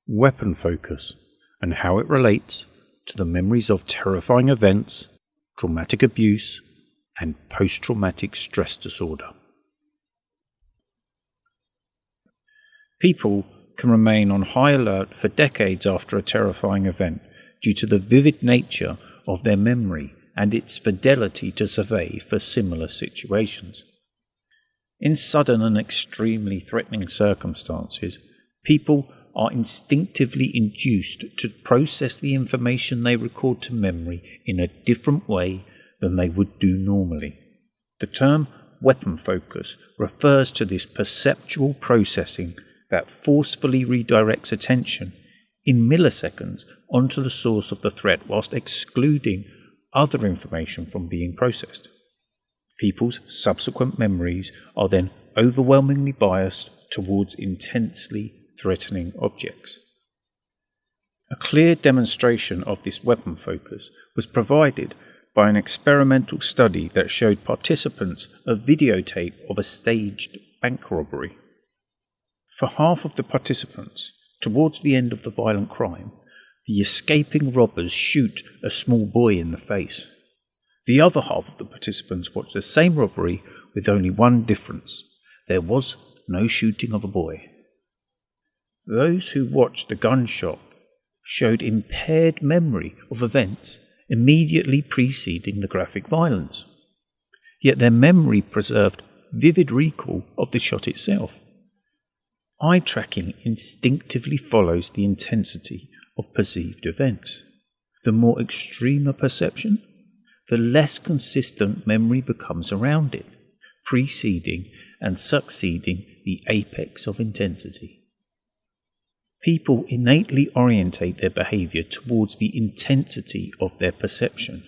weapon focus, and how it relates to the memories of terrifying events, traumatic abuse, and post-traumatic stress disorder. People can remain on high alert for decades after a terrifying event due to the vivid nature of their memory and its fidelity to survey for similar situations. In sudden and extremely threatening circumstances, people are instinctively induced to process the information they record to memory in a different way than they would do normally. The term weapon focus refers to this perceptual processing that forcefully redirects attention in milliseconds onto the source of the threat whilst excluding other information from being processed. People's subsequent memories are then overwhelmingly biased towards intensely threatening objects. A clear demonstration of this weapon focus was provided by an experimental study that showed participants a videotape of a staged bank robbery. For half of the participants, towards the end of the violent crime, the escaping robbers shoot a small boy in the face. The other half of the participants watched the same robbery with only one difference. There was no shooting of a boy. Those who watched the gunshot showed impaired memory of events immediately preceding the graphic violence. Yet their memory preserved vivid recall of the shot itself. Eye tracking instinctively follows the intensity of perceived events. The more extreme a perception, the less consistent memory becomes around it, preceding and succeeding the apex of intensity. People innately orientate their behavior towards the intensity of their perception.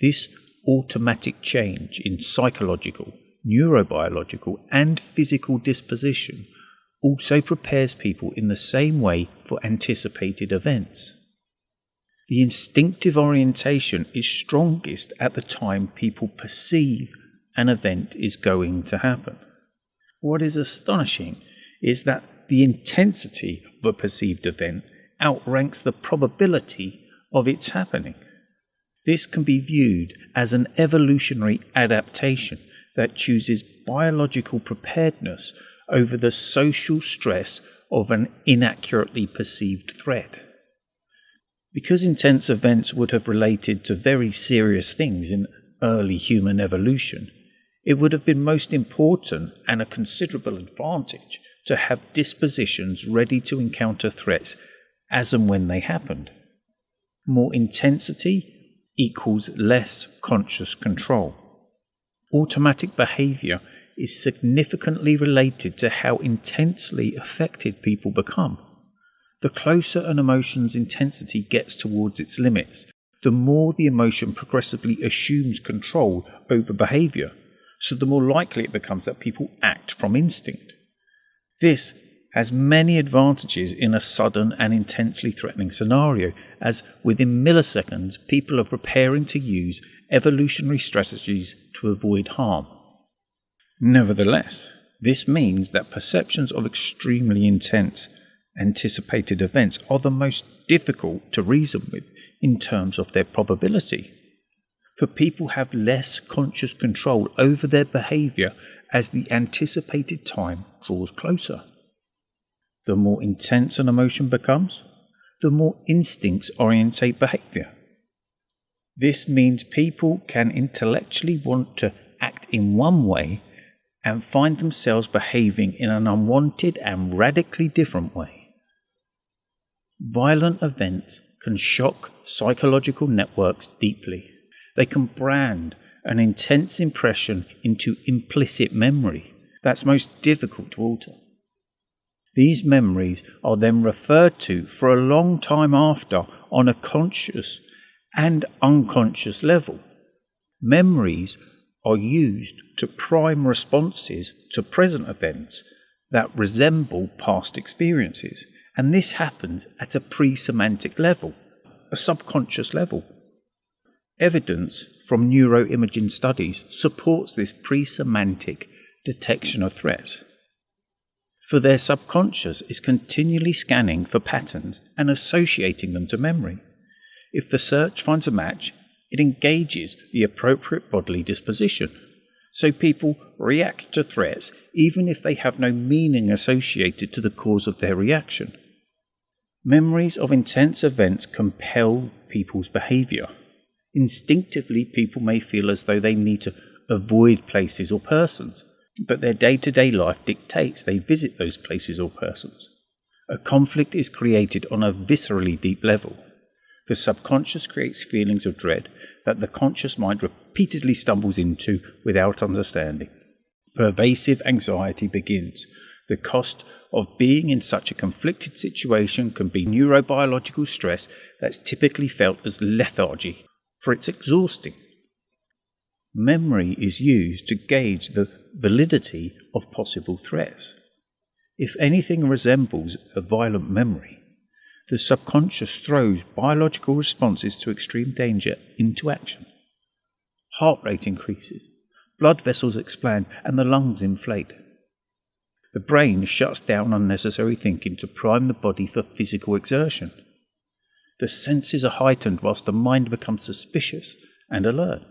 This automatic change in psychological, neurobiological, and physical disposition also prepares people in the same way for anticipated events. The instinctive orientation is strongest at the time people perceive an event is going to happen. What is astonishing is that the intensity of a perceived event outranks the probability of its happening. This can be viewed as an evolutionary adaptation that chooses biological preparedness over the social stress of an inaccurately perceived threat. Because intense events would have related to very serious things in early human evolution, it would have been most important and a considerable advantage to have dispositions ready to encounter threats as and when they happened. More intensity equals less conscious control. Automatic behavior is significantly related to how intensely affected people become. The closer an emotion's intensity gets towards its limits, the more the emotion progressively assumes control over behavior, so the more likely it becomes that people act from instinct. This has many advantages in a sudden and intensely threatening scenario, as within milliseconds people are preparing to use evolutionary strategies to avoid harm. Nevertheless, this means that perceptions of extremely intense anticipated events are the most difficult to reason with in terms of their probability. For people have less conscious control over their behavior as the anticipated time draws closer. The more intense an emotion becomes, the more instincts orientate behavior. This means people can intellectually want to act in one way and find themselves behaving in an unwanted and radically different way. Violent events can shock psychological networks deeply. They can brand an intense impression into implicit memory that's most difficult to alter. These memories are then referred to for a long time after on a conscious and unconscious level. Memories are used to prime responses to present events that resemble past experiences, and this happens at a pre-semantic level, a subconscious level. Evidence from neuroimaging studies supports this pre-semantic detection of threats. for their subconscious is continually scanning for patterns and associating them to memory. If the search finds a match, it engages the appropriate bodily disposition, so people react to threats even if they have no meaning associated to the cause of their reaction. Memories of intense events compel people's behaviour. Instinctively, people may feel as though they need to avoid places or persons, but their day-to-day life dictates they visit those places or persons. A conflict is created on a viscerally deep level. The subconscious creates feelings of dread that the conscious mind repeatedly stumbles into without understanding. Pervasive anxiety begins. The cost of being in such a conflicted situation can be neurobiological stress that's typically felt as lethargy, for it's exhausting. Memory is used to gauge the validity of possible threats. If anything resembles a violent memory, the subconscious throws biological responses to extreme danger into action. Heart rate increases, blood vessels expand, and the lungs inflate. The brain shuts down unnecessary thinking to prime the body for physical exertion. The senses are heightened whilst the mind becomes suspicious and alert.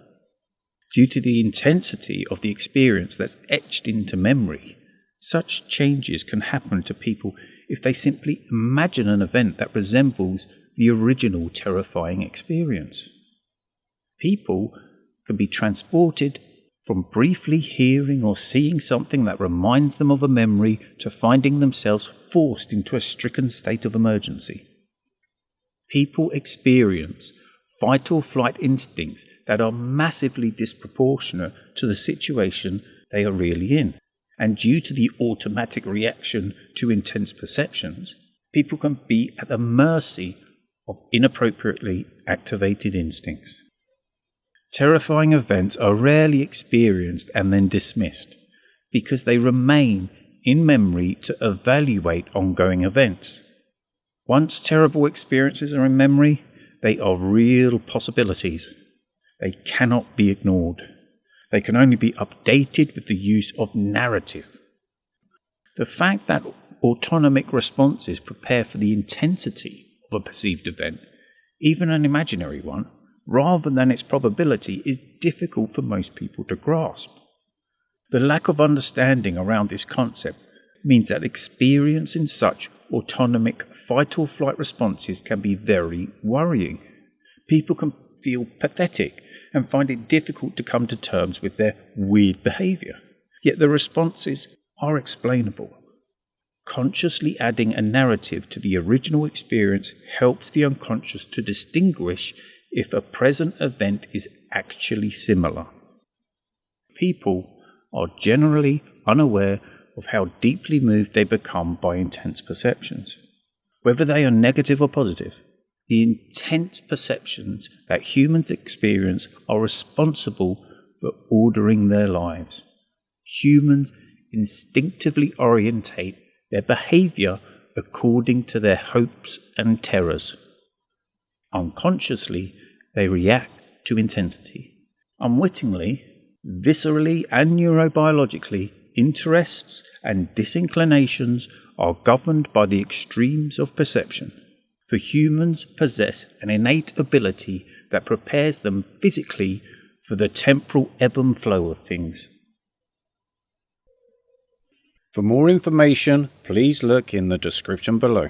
Due to the intensity of the experience that's etched into memory, such changes can happen to people if they simply imagine an event that resembles the original terrifying experience. People can be transported from briefly hearing or seeing something that reminds them of a memory to finding themselves forced into a stricken state of emergency. People experience fight or flight instincts that are massively disproportionate to the situation they are really in. And due to the automatic reaction to intense perceptions, people can be at the mercy of inappropriately activated instincts. Terrifying events are rarely experienced and then dismissed because they remain in memory to evaluate ongoing events. Once terrible experiences are in memory, they are real possibilities. They cannot be ignored. They can only be updated with the use of narrative. The fact that autonomic responses prepare for the intensity of a perceived event, even an imaginary one, rather than its probability, is difficult for most people to grasp. The lack of understanding around this concept means that experiencing such autonomic fight or flight responses can be very worrying. People can feel pathetic and find it difficult to come to terms with their weird behaviour. Yet the responses are explainable. Consciously adding a narrative to the original experience helps the unconscious to distinguish if a present event is actually similar. People are generally unaware of how deeply moved they become by intense perceptions. Whether they are negative or positive, the intense perceptions that humans experience are responsible for ordering their lives. Humans instinctively orientate their behaviour according to their hopes and terrors. Unconsciously, they react to intensity. Unwittingly, viscerally and neurobiologically, interests and disinclinations are governed by the extremes of perception. For humans possess an innate ability that prepares them physically for the temporal ebb and flow of things. For more information, please look in the description below.